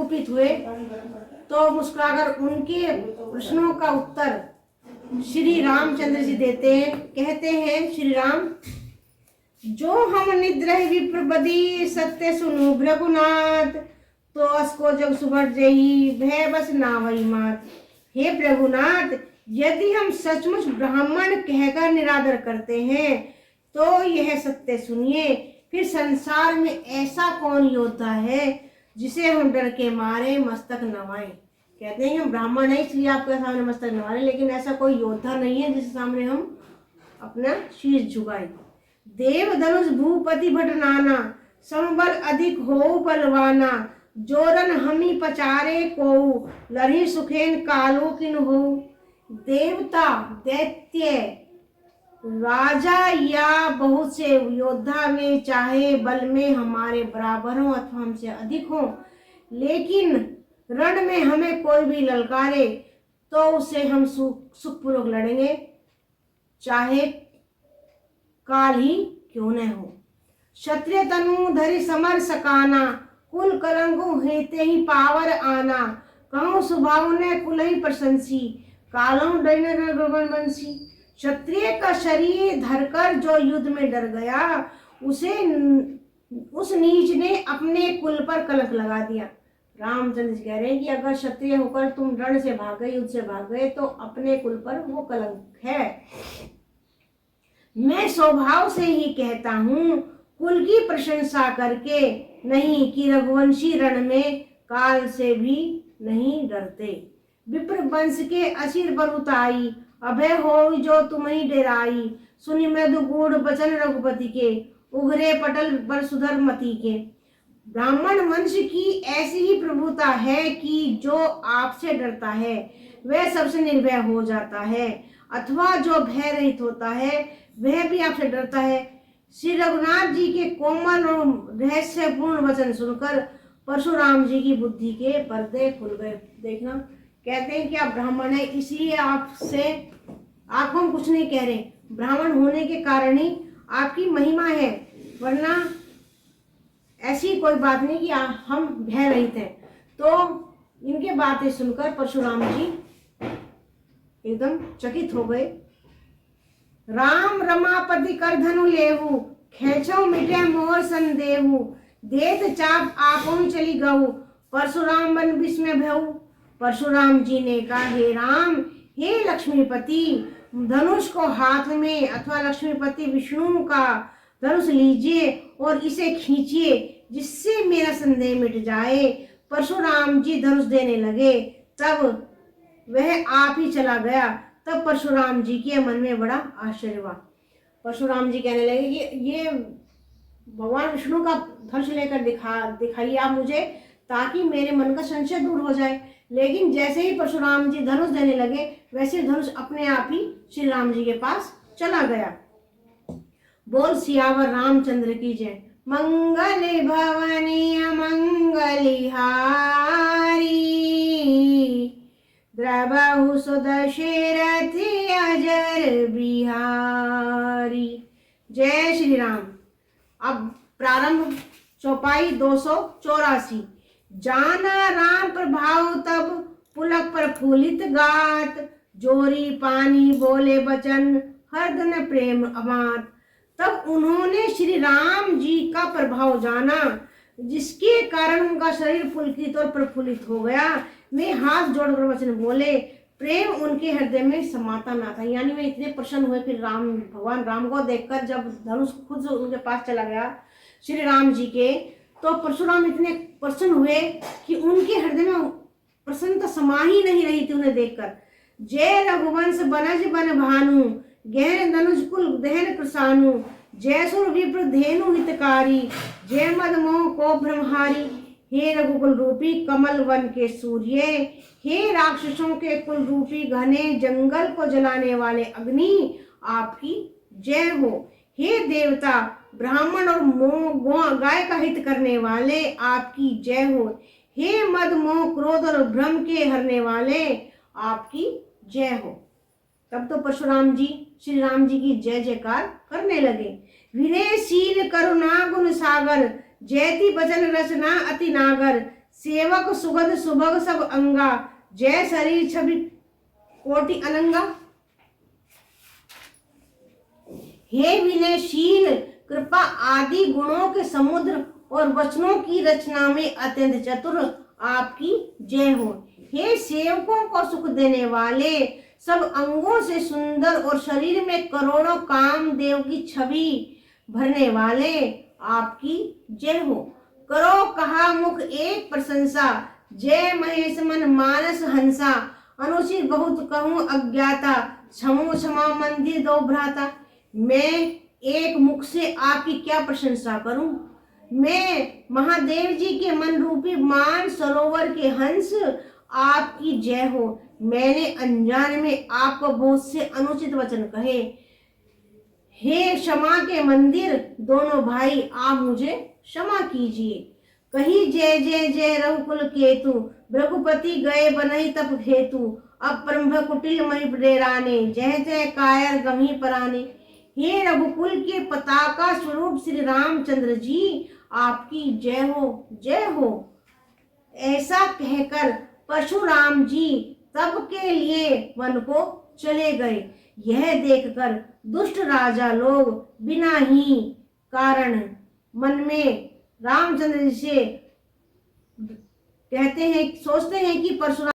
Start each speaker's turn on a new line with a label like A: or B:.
A: कुपित हुए तो मुस्कुराकर उनके प्रश्नों का उत्तर श्री रामचंद्र जी देते हैं। कहते हैं श्री राम, जो हम निद्रह विप्रपदी सत्य सुनु भृगुनाथ, तो असको जग सुभट जही भय बस नावई मात। हे भृगुनाथ, यदि हम सचमुच ब्राह्मण कहकर निरादर करते हैं तो यह सत्य सुनिए, फिर संसार में ऐसा कौन योद्धा है जिसे हम डर के मारे मस्तक नवाएं। कहते हैं हम ब्राह्मण है इसलिए आपके सामने मस्तक नवा रहे, लेकिन ऐसा कोई योद्धा नहीं है जिसके सामने हम अपना शीश झुकाएं। देव धनुष भूपति भट नाना, समबल अधिक हो बलवाना, जोरन हमी पचारे को, लड़ी सुखेन कालो किन हो। देवता दैत्य राजा या बहुत से योद्धा में चाहे बल में हमारे बराबर हो अथवा हमसे अधिक हो, लेकिन रण में हमें कोई भी ललकारे तो उसे हम सुखपूर्वक लड़ेंगे, चाहे काल ही क्यों न हो। क्षत्रिय तनु धरि समर सकाना, कुल कलंकु हेते ही पावर आना, कहूँ स्वभाव ने कुल ही प्रशंसी, कालों डैन बंसी। क्षत्रिय का शरीर धरकर जो युद्ध में डर गया, उसे उस नीच ने अपने कुल पर कलंक लगा दिया। रामचंद्र जी कह रहे हैं कि अगर क्षत्रिय होकर तुम रण से भाग गए, युद्ध से भाग गए, तो अपने कुल पर वो कलंक है। मैं स्वभाव से ही कहता हूँ, कुल की प्रशंसा करके नहीं, कि रघुवंशी रण में काल से भी नहीं डरते। विप्र वंश के असिर बलुताई, अभय हो जो तुम्हें डेराई, सुनि मृदु गूढ़ वचन रघुपति के, उघरे पटल बलसुधर मति के। ब्राह्मण वंश की ऐसी ही प्रभुता है कि जो आपसे डरता है वह सबसे निर्भय हो जाता है, अथवा जो भय रहित होता है वह भी आपसे डरता है। श्री रघुनाथ जी के कोमल और रहस्यपूर्ण वचन सुनकर परशुराम जी की बुद्धि के पर्दे खुल गए। देखना, कहते हैं कि आप ब्राह्मण हैं इसलिए आपको हम कुछ नहीं कह रहे, ब्राह्मण होने के कारण ही आपकी महिमा है, वरना ऐसी कोई बात नहीं कि हम भय रहित हैं। तो इनके बातें सुनकर परशुराम जी एकदम चकित हो गए। राम रमापति कर धनु लेहु, खेचो मिटे मोर संदेहु, देत चाप आपन चली गऊ, परशुराम बन विस्मय भयउ। परशुराम जी ने कहा, हे राम, हे लक्ष्मीपति, धनुष को हाथ में अथवा लक्ष्मीपति विष्णु का धनुष लीजिए और इसे खींचिए जिससे मेरा संदेह मिट जाए। परशुराम जी धनुष देने लगे, तब वह आप ही चला गया। तब परशुराम जी के मन में बड़ा आश्चर्य हुआ। परशुराम जी कहने लगे कि ये भगवान विष्णु का धनुष लेकर दिखाइए आप मुझे, ताकि मेरे मन का संशय दूर हो जाए। लेकिन जैसे ही परशुराम जी धनुष देने लगे, वैसे धनुष अपने आप ही श्री राम जी के पास चला गया। बोल सियावर रामचंद्र की जय। मंगल भवनी मंगलिहारी, द्रवहु सुदशरथ अजर बिहारी। जय श्री राम। अब प्रारंभ चौपाई 284। जाना राम प्रभाव तब पुलक पर फूलित गात, जोरी पानी बोले बचन हरदन प्रेम अमात। तब उन्होंने श्री राम जी का प्रभाव जाना, जिसके कारण उनका शरीर पुलकित और प्रफुल्लित हो गया। वे हाथ जोड़कर वचन बोले, प्रेम उनके हृदय में समाता ना था। यानी वे इतने प्रसन्न हुए फिर भगवान राम को देखकर, जब धनुष खुद उनके पास चला गया श्री राम जी के, तो परशुराम इतने प्रसन्न हुए कि उनके हृदय में प्रसन्नता समा ही नहीं रही थी उन्हें देखकर। जय रघुवंश बनज बन भानु, गहन धनुष कुल दहन कृसानु, जय सुर विप्र धेनु हितकारी, जय मद मोह को ब्रह्महारी। हे रघुकुल रूपी कमल वन के सूर्य, हे राक्षसों के कुल रूपी घने जंगल को जलाने वाले अग्नि, आपकी जय हो। हे देवता ब्राह्मण और गाय का हित करने वाले, आपकी जय हो। हे मद मोह क्रोध और भ्रम के हरने वाले, आपकी जय हो। तब तो परशुराम जी श्री राम जी की जय जयकार करने लगे। विनय शील करुणा गुण सागर, जयति वचन रचना अति नागर, सेवक सुगंध सुभग सब अंगा, जय शरीर छवि कोटि अनंगा। हे विनयशील कृपा आदि गुणों के समुद्र और वचनों की रचना में अत्यंत चतुर आपकी जय हो। हे सेवकों को सुख देने वाले, सब अंगों से सुंदर और शरीर में करोड़ों कामदेव की छवि भरने वाले, आपकी जय हो। करो कहा मुख एक प्रशंसा, जय महेश मन मानस हंसा। अनुचित बहुत कहूँ अज्ञाता, क्षमो क्षमा मंदिर दो भ्राता। मैं एक मुख से आपकी क्या प्रशंसा करूं। मैं महादेव जी के मन रूपी मान सरोवर के हंस, आपकी जय हो। मैंने अनजान में आपको बहुत से अनुचित वचन कहे। हे क्षमा के मंदिर दोनों भाई, आप मुझे क्षमा कीजिए। कही जय जय जय रघुकुल केतु, रघुपति गए बनहि तप हेतु। अब ब्रह्म कुटिल मणि डेराने, जय जय कायर गमी पराने। हे रघुकुल के पताका स्वरूप श्री रामचंद्र जी, आपकी जय हो जय हो। ऐसा कहकर परशुराम जी तप के लिए वन को चले गए। यह देखकर दुष्ट राजा लोग बिना ही कारण मन में रामचंद्र जी से कहते हैं, सोचते हैं कि परशुराम